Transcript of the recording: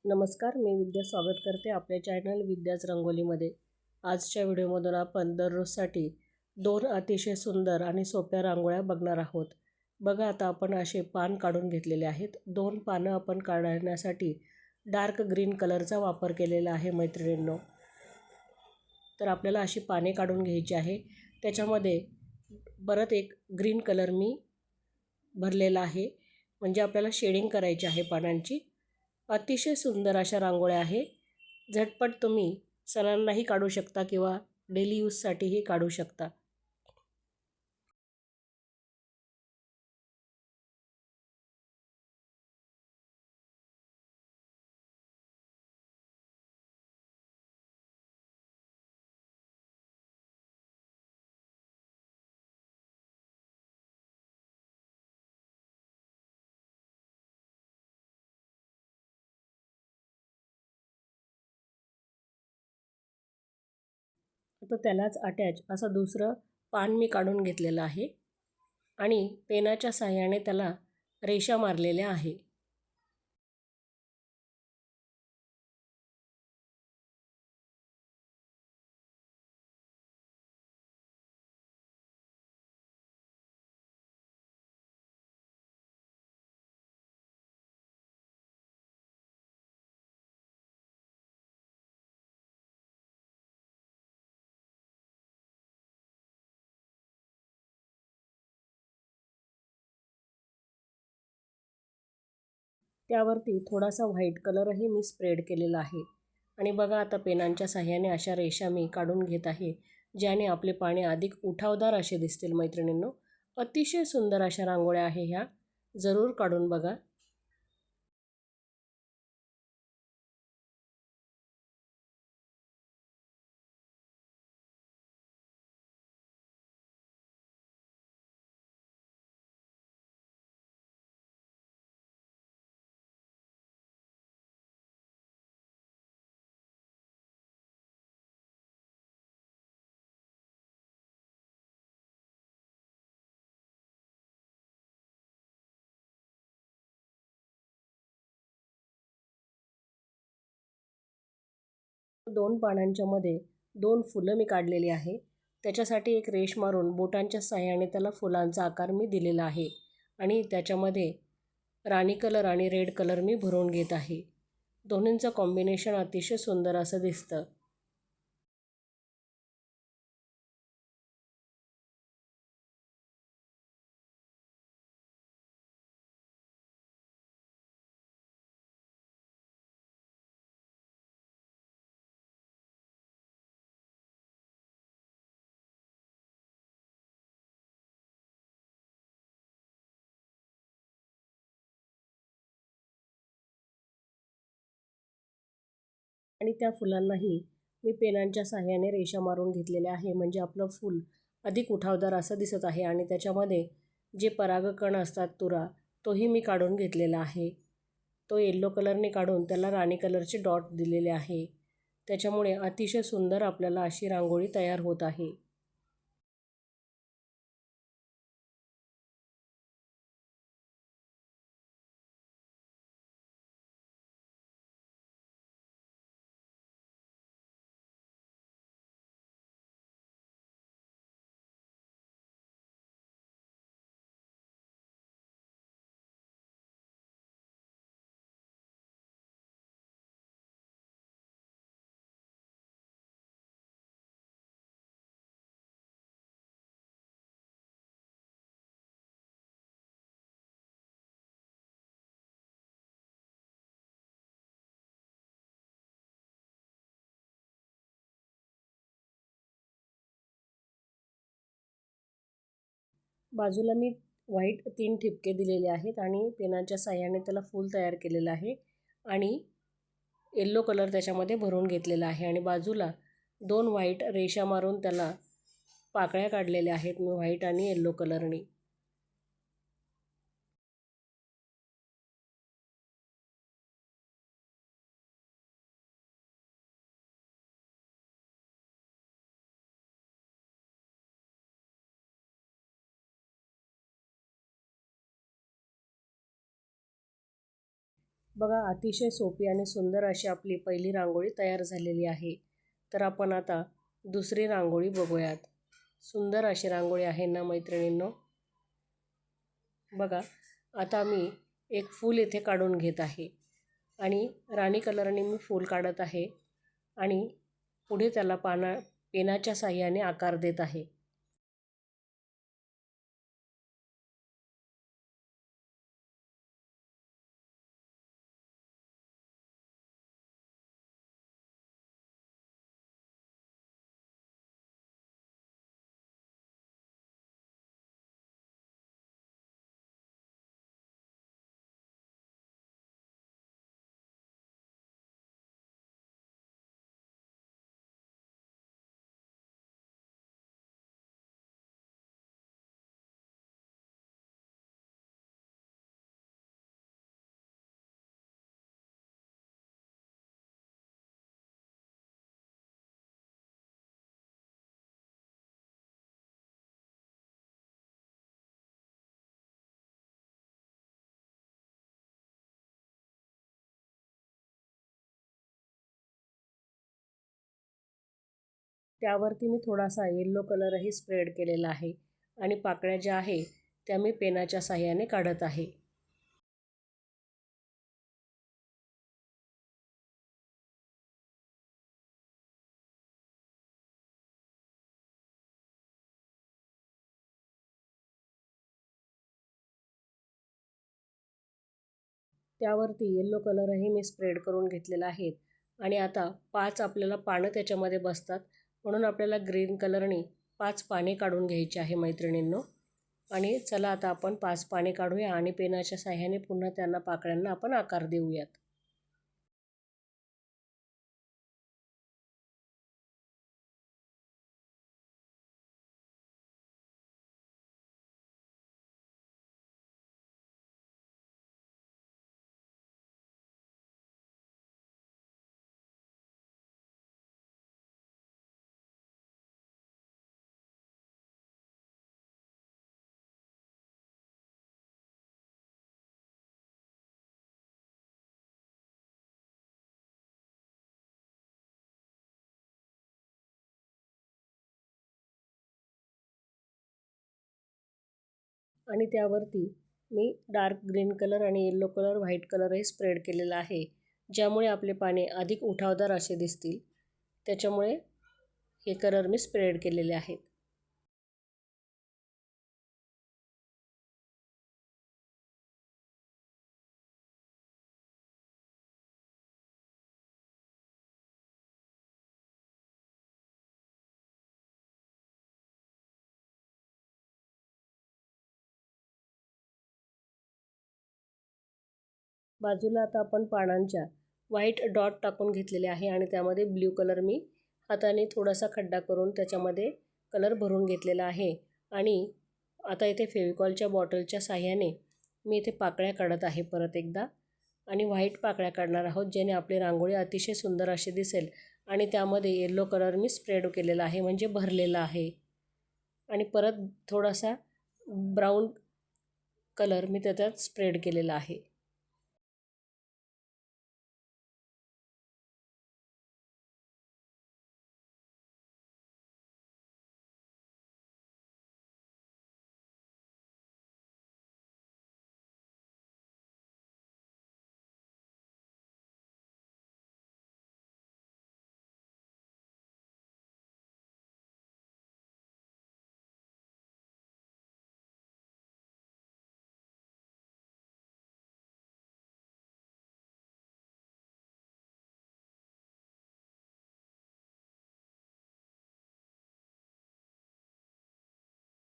नमस्कार, मी विद्या स्वागत करते आपल्या चॅनल विद्याच रंगोलीमध्ये। आजच्या व्हिडिओमधून आपण दररोजसाठी 2 अतिशय सुंदर आणि सोप्या रांगोळ्या बघणार आहोत। बघा, आता आपण असे पान काढून घेतलेले आहेत। 2 पानं आपण काढण्यासाठी डार्क ग्रीन कलरचा वापर केलेला आहे मैत्रिणींनो। तर आपल्याला अशी पाने काढून घ्यायची आहे। त्याच्यामध्ये परत एक ग्रीन कलर मी भरलेला आहे, म्हणजे आपल्याला शेडिंग करायची आहे पानांची। अतिशय सुंदर अशा रांगोळ्या आहे। झटपट तुम्ही सणांनाही काढू शकता किंवा डेली यूजसाठीही काढू शकता। आता त्यालाच अटॅच असं दुसरं पान मी काढून घेतलेलं आहे आणि पेनाच्या साहाय्याने त्याला रेषा मारलेल्या आहे। त्यावरती थोडासा व्हाईट कलरही मी स्प्रेड केलेला आहे। आणि बघा, आता पेनांच्या साहाय्याने अशा रेषा मी काढून घेत आहे, ज्याने आपले पाने अधिक उठावदार असे दिसतील मैत्रिणींनो। अतिशय सुंदर अशा रांगोळ्या आहे ह्या, जरूर काढून बघा। दोन पानांच्या मध्ये 2 फुलं मी काढलेली आहे। त्याच्यासाठी एक रेष मारून बोटांच्या साहाय्याने त्याला फुलांचा आकार मी दिलेला आहे आणि त्याच्यामध्ये राणी कलर आणि रेड कलर मी भरून घेत आहे। दोन्हींचं कॉम्बिनेशन अतिशय सुंदर असं दिसतं। आणि त्या फुलांनाही मी पेनांच्या साहाय्याने रेषा मारून घेतलेल्या आहे, म्हणजे आपलं फूल अधिक उठावदार असं दिसत आहे। आणि त्याच्यामध्ये जे परागकण असतात तुरा, तोही मी काढून घेतलेला आहे। तो येलो कलरने काढून त्याला राणी कलरचे डॉट दिलेले आहे। त्याच्यामुळे अतिशय सुंदर आपल्याला अशी रांगोळी तयार होत आहे। बाजूला मी व्हाईट 3 ठिपके दिलेले आहेत आणि पेनाच्या साहाय्याने त्याला फूल तयार केलेलं आहे आणि येलो कलर त्याच्यामध्ये भरून घेतलेला आहे। आणि बाजूला 2 व्हाईट रेषा मारून त्याला पाकळ्या काढलेल्या आहेत मी व्हाईट आणि येलो कलरने। बघा, अतिशय सोपी आणि सुंदर अशी आपली पहिली रांगोळी तयार झालेली आहे. तर आपण आता दुसरी रांगोळी बघूयात. सुंदर अशी रांगोळी आहे ना मैत्रिणींनो. बघा, आता मी एक फूल इथे काढून घेत आहे आणि राणी कलरने मी फूल काढत आहे आणि पुढे त्याला पेनाच्या साहाय्याने आकार देत आहे. त्यावरती मी थोडासा येलो कलरही स्प्रेड केलेला आहे आणि पाकळ्या ज्या आहे त्या मी पेनाच्या साहाय्याने काढत आहे. त्यावरती येलो कलरही मी स्प्रेड करून घेतलेला आहे आणि आता 5 आपल्याला पानं त्याच्यामध्ये बसतात, म्हणून आपल्याला ग्रीन कलरने 5 पाने काढून घ्यायची आहे मैत्रिणींनो. आणि चला आता आपण 5 पाने काढूया आणि पेनाच्या साहाय्याने पुन्हा त्यांना पाकळ्यांना आपण आकार देऊयात. आणि त्यावरती मी डार्क ग्रीन कलर आणि येलो कलर, व्हाईट कलरही स्प्रेड केलेला आहे, ज्यामुळे आपले पाने अधिक उठावदार असे दिसतील. त्याच्यामुळे हे कलर मी स्प्रेड केलेले आहेत. बाजूला आता आपण पानांच्या व्हाईट डॉट टाकून घेतलेले आहे आणि त्यामध्ये ब्ल्यू कलर मी हाताने थोडासा खड्डा करून त्याच्यामध्ये कलर भरून घेतलेला आहे. आणि आता इथे फेविकॉलच्या बॉटलच्या साहाय्याने मी इथे पाकळ्या काढत आहे परत एकदा, आणि व्हाईट पाकळ्या काढणार आहोत, ज्याने आपली रांगोळी अतिशय सुंदर अशी दिसेल. आणि त्यामध्ये येलो कलर मी स्प्रेड केलेला आहे, म्हणजे भरलेला आहे. आणि परत थोडासा ब्राऊन कलर मी त्याच्यात स्प्रेड केलेला आहे.